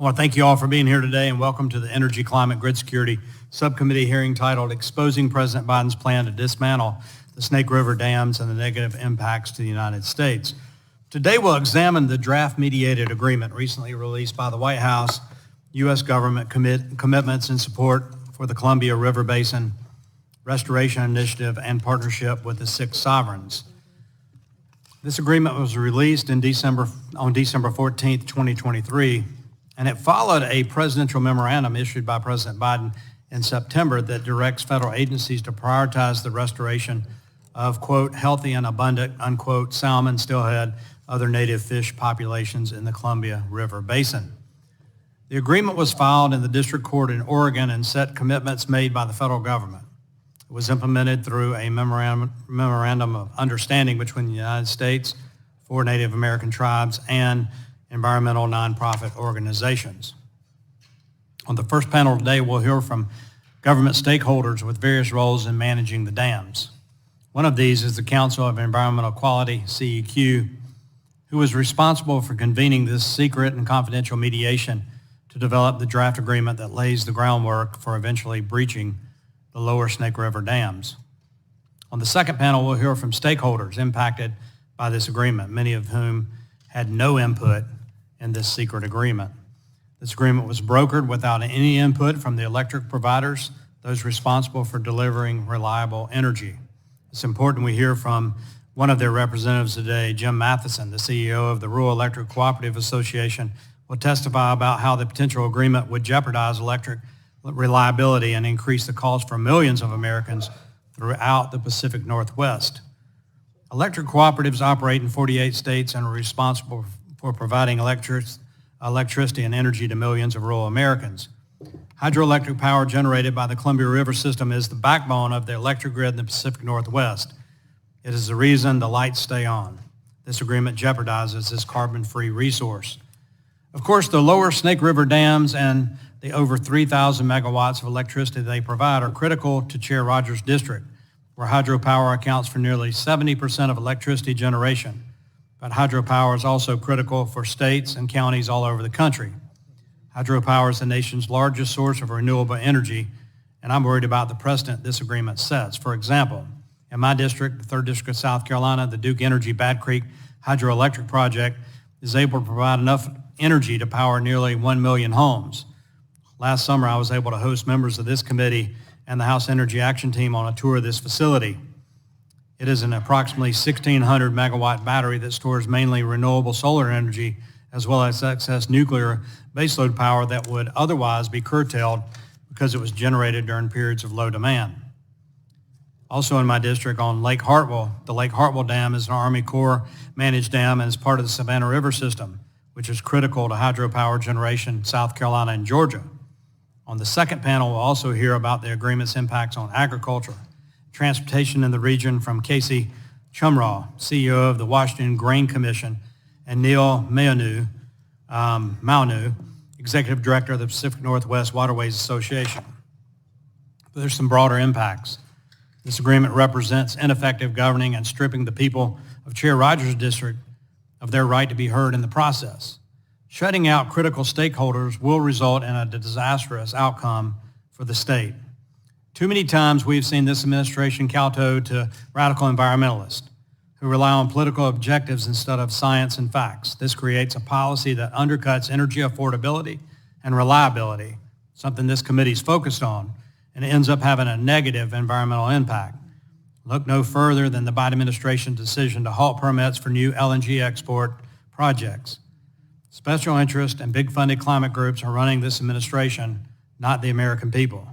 I want to thank you all for being here today and welcome to the Energy, Climate, Grid Security Subcommittee hearing titled Exposing President Biden's Plan to Dismantle the Snake River Dams and the Negative Impacts to the United States. Today we'll examine the draft mediated agreement recently released by the White House, U.S. government commitments in support for the Columbia River Basin Restoration Initiative and partnership with the six sovereigns. This agreement was released on December 14th, 2023, and it followed a presidential memorandum issued by President Biden in September that directs federal agencies to prioritize the restoration of, quote, healthy and abundant, unquote, salmon, steelhead, other native fish populations in the Columbia River Basin. The agreement was filed in the district court in Oregon and set commitments made by the federal government. It was implemented through a memorandum of understanding between the United States, 4 Native American tribes, and environmental nonprofit organizations. On the first panel today, we'll hear from government stakeholders with various roles in managing the dams. One of these is the Council of Environmental Quality, CEQ, who was responsible for convening this secret and confidential mediation to develop the draft agreement that lays the groundwork for eventually breaching the lower Snake River dams. On the second panel, we'll hear from stakeholders impacted by this agreement, many of whom had no input in this secret agreement. This agreement was brokered without any input from the electric providers, those responsible for delivering reliable energy. It's important we hear from one of their representatives today, Jim Matheson, the CEO of the Rural Electric Cooperative Association, will testify about how the potential agreement would jeopardize electric reliability and increase the cost for millions of Americans throughout the Pacific Northwest. Electric cooperatives operate in 48 states and are responsible for providing electricity and energy to millions of rural Americans. Hydroelectric power generated by the Columbia River system is the backbone of the electric grid in the Pacific Northwest. It is the reason the lights stay on. This agreement jeopardizes this carbon-free resource. Of course, the lower Snake River dams and the over 3,000 megawatts of electricity they provide are critical to Chair Rogers District, where hydropower accounts for nearly 70% of electricity generation. But hydropower is also critical for states and counties all over the country. Hydropower is the nation's largest source of renewable energy, and I'm worried about the precedent this agreement sets. For example, in my district, the 3rd District of South Carolina, the Duke Energy Bad Creek Hydroelectric Project is able to provide enough energy to power nearly 1 million homes. Last summer, I was able to host members of this committee and the House Energy Action Team on a tour of this facility. It is an approximately 1,600 megawatt battery that stores mainly renewable solar energy as well as excess nuclear baseload power that would otherwise be curtailed because it was generated during periods of low demand. Also in my district on Lake Hartwell, the Lake Hartwell Dam is an Army Corps managed dam and is part of the Savannah River system, which is critical to hydropower generation in South Carolina and Georgia. On the second panel, we'll also hear about the agreement's impacts on agriculture, transportation in the region from Casey Chumraw, CEO of the Washington Grain Commission, and Neil Maunu, Executive Director of the Pacific Northwest Waterways Association. But there's some broader impacts. This agreement represents ineffective governing and stripping the people of Chair Rogers District of their right to be heard in the process. Shutting out critical stakeholders will result in a disastrous outcome for the state. Too many times we've seen this administration kowtow to radical environmentalists who rely on political objectives instead of science and facts. This creates a policy that undercuts energy affordability and reliability, something this committee is focused on, and it ends up having a negative environmental impact. Look no further than the Biden administration's decision to halt permits for new LNG export projects. Special interest and big funded climate groups are running this administration, not the American people.